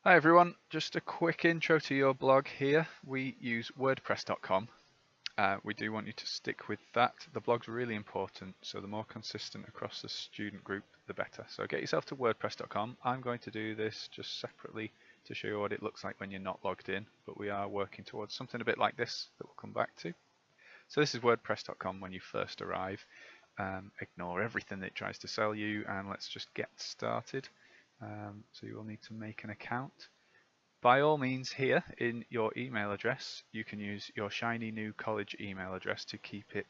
Hi everyone, just a quick intro to your blog here. We use WordPress.com. We do want you to stick with that. The blog's really important, so the more consistent across the student group, the better. So get yourself to WordPress.com. I'm going to do this just separately to show you what it looks like when you're not logged in, but we are working towards something a bit like this that we'll come back to. So this is WordPress.com when you first arrive. Ignore everything that it tries to sell you and let's just get started. So you will need to make an account. By all means, here in your email address, you can use your shiny new college email address to keep it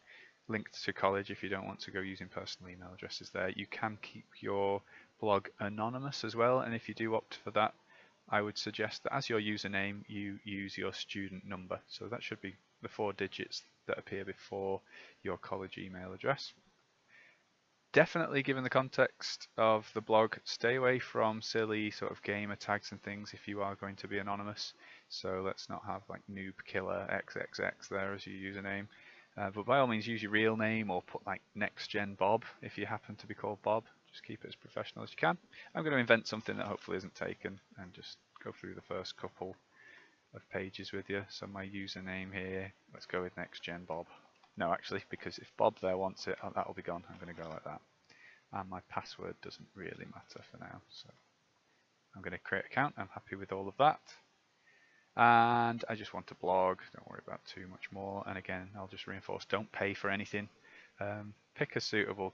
linked to college if you don't want to go using personal email addresses there. You can keep your blog anonymous as well, and if you do opt for that, I would suggest that as your username, you use your student number. So that should be the 4 digits that appear before your college email address. Definitely, given the context of the blog, stay away from silly sort of gamer tags and things if you are going to be anonymous. So let's not have like noob killer xxx there as your username. But by all means, use your real name or put like next gen Bob if you happen to be called Bob. Just keep it as professional as you can. I'm going to invent something that hopefully isn't taken and just go through the first couple of pages with you. So my username here, let's go with next gen Bob. No, actually, because if Bob there wants it, that'll be gone. I'm going to go like that. And my password doesn't really matter for now. So I'm going to create an account. I'm happy with all of that. And I just want a blog. Don't worry about too much more. And again, I'll just reinforce, don't pay for anything. Pick a suitable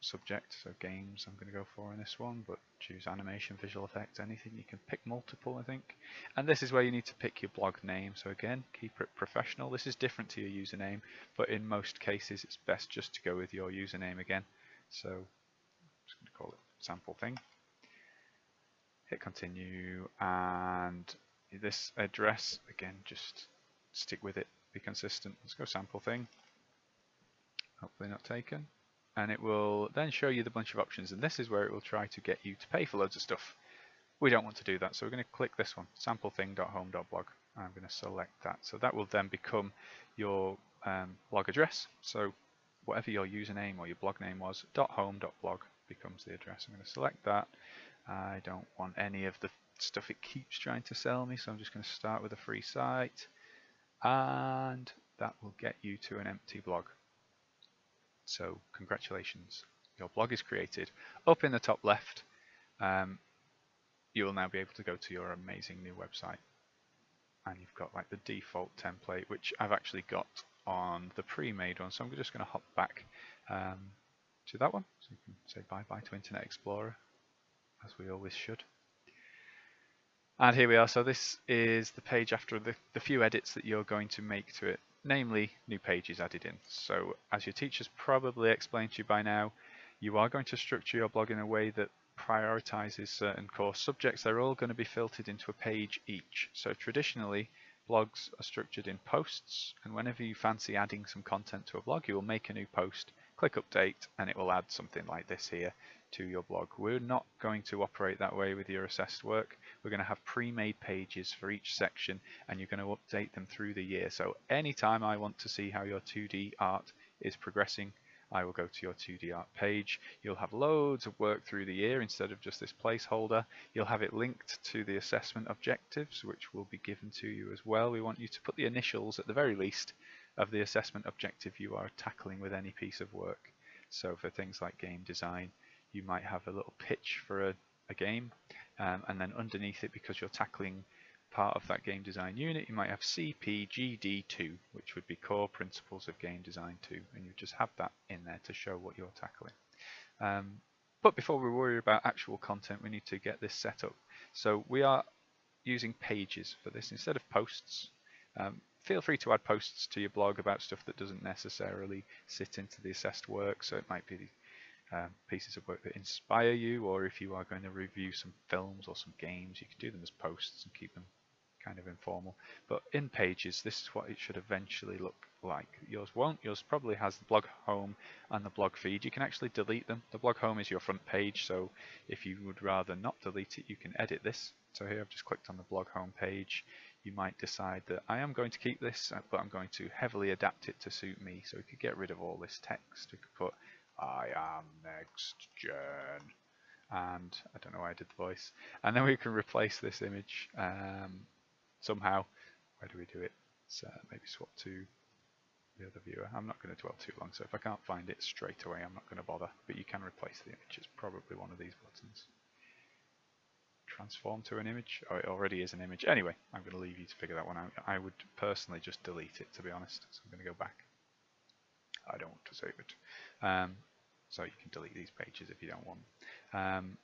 subject. So games I'm going to go for in this one, but choose animation, visual effects, anything. You can pick multiple, I think. And this is where you need to pick your blog name. So again, keep it professional. This is different to your username, but in most cases it's best just to go with your username again. So I'm just going to call it sample thing. Hit continue, and this address, again, just stick with it, be consistent. Let's go sample thing. Hopefully not taken. And it will then show you the bunch of options, and this is where it will try to get you to pay for loads of stuff. We don't want to do that, so we're going to click this one, samplething.home.blog. I'm going to select that. So that will then become your blog address. So whatever your username or your blog name was, .home.blog becomes the address. I'm going to select that. I don't want any of the stuff it keeps trying to sell me, so I'm just going to start with a free site, and that will get you to an empty blog. So congratulations, your blog is created. Up in the top left, you will now be able to go to your amazing new website, and you've got like the default template, which I've actually got on the pre-made one, so I'm just going to hop back to that one, so you can say bye-bye to Internet Explorer, as we always should. And here we are. So this is the page after the few edits that you're going to make to it, namely new pages added in. So as your teachers probably explained to you by now, you are going to structure your blog in a way that prioritizes certain course subjects. They're all going to be filtered into a page each. So traditionally, blogs are structured in posts, and whenever you fancy adding some content to a blog, you will make a new post, click update, and it will add something like this here to your blog. We're not going to operate that way with your assessed work. We're going to have pre-made pages for each section, and you're going to update them through the year. So anytime I want to see how your 2D art is progressing, I will go to your 2D art page. You'll have loads of work through the year instead of just this placeholder. You'll have it linked to the assessment objectives, which will be given to you as well. We want you to put the initials at the very least of the assessment objective you are tackling with any piece of work. So for things like game design, you might have a little pitch for a game, and then underneath it, because you're tackling part of that game design unit, you might have CPGD2, which would be Core Principles of Game Design 2, and you just have that in there to show what you're tackling. But before we worry about actual content, we need to get this set up. So we are using pages for this instead of posts. Feel free to add posts to your blog about stuff that doesn't necessarily sit into the assessed work, so it might be pieces of work that inspire you, or if you are going to review some films or some games, you can do them as posts and keep them kind of informal. But in pages, this is what it should eventually look like. Yours won't. Yours probably has the blog home and the blog feed. You can actually delete them. The blog home is your front page, so if you would rather not delete it, you can edit this. So here I've just clicked on the blog home page. You might decide that I am going to keep this, but I'm going to heavily adapt it to suit me. So we could get rid of all this text. We could put I am next gen, and I don't know why I did the voice. And then we can replace this image somehow. Where do we do it? So maybe swap to the other viewer. I'm not going to dwell too long, so if I can't find it straight away, I'm not going to bother. But you can replace the image. It's probably one of these buttons. Transform to an image. Oh, it already is an image. Anyway, I'm going to leave you to figure that one out. I would personally just delete it, to be honest. So I'm going to go back. I don't want to save it. So you can delete these pages if you don't want.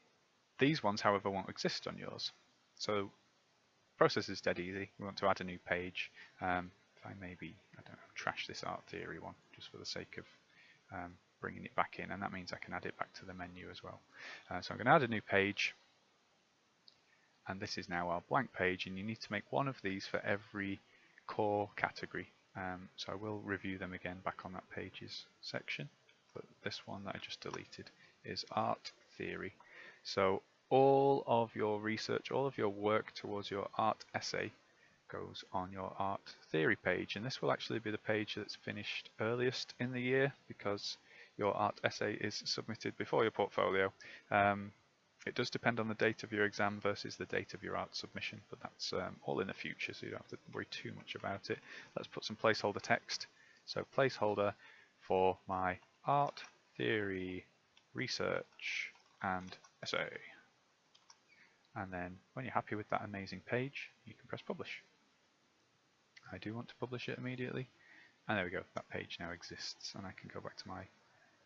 These ones, however, won't exist on yours. So the process is dead easy. We want to add a new page. If I maybe, I don't know, trash this art theory one just for the sake of bringing it back in, and that means I can add it back to the menu as well. So I'm going to add a new page, and this is now our blank page, and you need to make one of these for every core category. So I will review them again back on that pages section, but this one that I just deleted is art theory. So all of your research, all of your work towards your art essay goes on your art theory page, and this will actually be the page that's finished earliest in the year because your art essay is submitted before your portfolio. It does depend on the date of your exam versus the date of your art submission, but that's all in the future, so you don't have to worry too much about it. Let's put some placeholder text. So placeholder for my art theory research and essay. And then when you're happy with that amazing page, you can press publish. I do want to publish it immediately, and there we go, that page now exists, and I can go back to my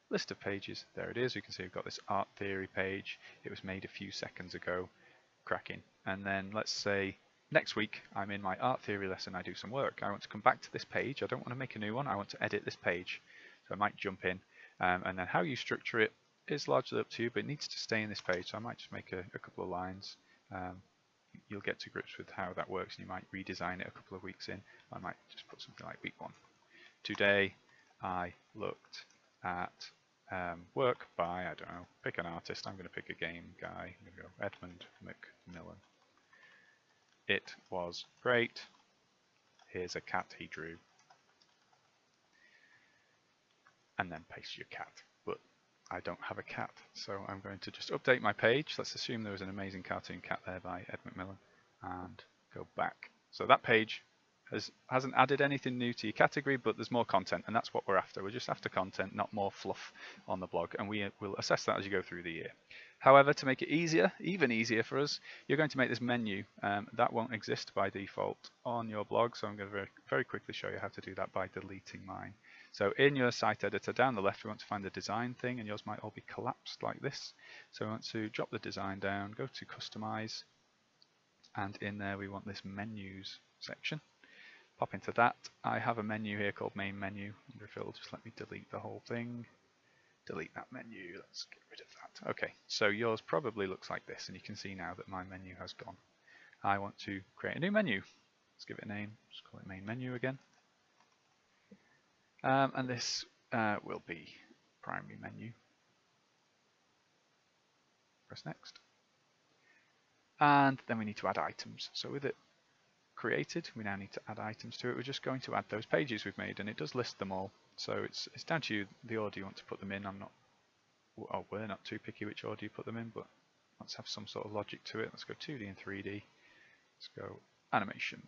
list of pages. There it is. You can see we've got this art theory page. It was made a few seconds ago. Cracking. And then let's say next week I'm in my art theory lesson, I do some work. I want to come back to this page. I don't want to make a new one. I want to edit this page. So I might jump in, and then how you structure it is largely up to you, but it needs to stay in this page. So I might just make a couple of lines. You'll get to grips with how that works, and you might redesign it a couple of weeks in. I might just put something like week 1. Today I looked at work by, I don't know, pick an artist. I'm going to pick a game guy. I'm going to go Edmund McMillen. It was great. Here's a cat he drew. And then paste your cat. But I don't have a cat, so I'm going to just update my page. Let's assume there was an amazing cartoon cat there by Ed McMillan, and go back. So that page hasn't added anything new to your category, but there's more content, and that's what we're after. We're just after content, not more fluff on the blog, and we will assess that as you go through the year. However, to make it easier, even easier for us, you're going to make this menu. That won't exist by default on your blog, so I'm going to very, very quickly show you how to do that by deleting mine. So in your site editor, down the left, we want to find the design thing, and yours might all be collapsed like this. So we want to drop the design down, go to customize, and in there we want this menus section. Pop into that. I have a menu here called main menu. I wonder if it'll just let me delete the whole thing. Delete that menu. Let's get rid of that. Okay, so yours probably looks like this, and you can see now that my menu has gone. I want to create a new menu. Let's give it a name. Just call it main menu again. And this will be primary menu. Press next. And then we need to add items. So with it created, we now need to add items to it. We're just going to add those pages we've made, and it does list them all. So it's down to you the order you want to put them in. We're not too picky which order you put them in, but let's have some sort of logic to it. Let's go 2D and 3D. Let's go animation.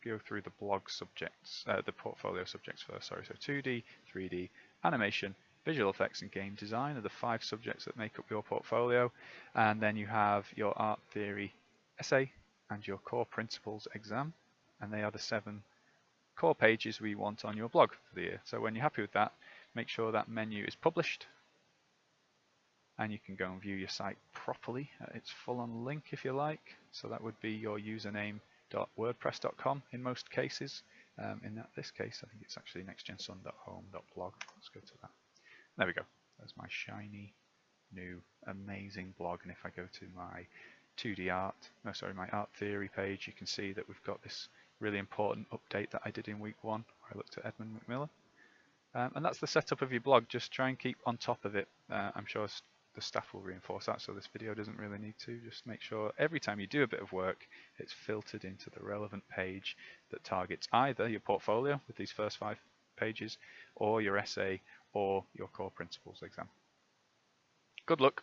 Go through the blog subjects, the portfolio subjects first, sorry. So 2D, 3D, animation, visual effects and game design are the 5 subjects that make up your portfolio. And then you have your art theory essay and your core principles exam, and they are the 7 core pages we want on your blog for the year. So when you're happy with that, make sure that menu is published, and you can go and view your site properly at its full-on link if you like. So that would be your username.wordpress.com in most cases. In this case, I think it's actually nextgensun.home.blog. Let's go to that. There we go. There's my shiny, new, amazing blog. And if I go to my my art theory page, you can see that we've got this really important update that I did in week 1, where I looked at Edmund McMillan. And that's the setup of your blog. Just try and keep on top of it. I'm sure the staff will reinforce that, so this video doesn't really need to. Just make sure every time you do a bit of work, it's filtered into the relevant page that targets either your portfolio with these first 5 pages, or your essay, or your core principles exam. Good luck.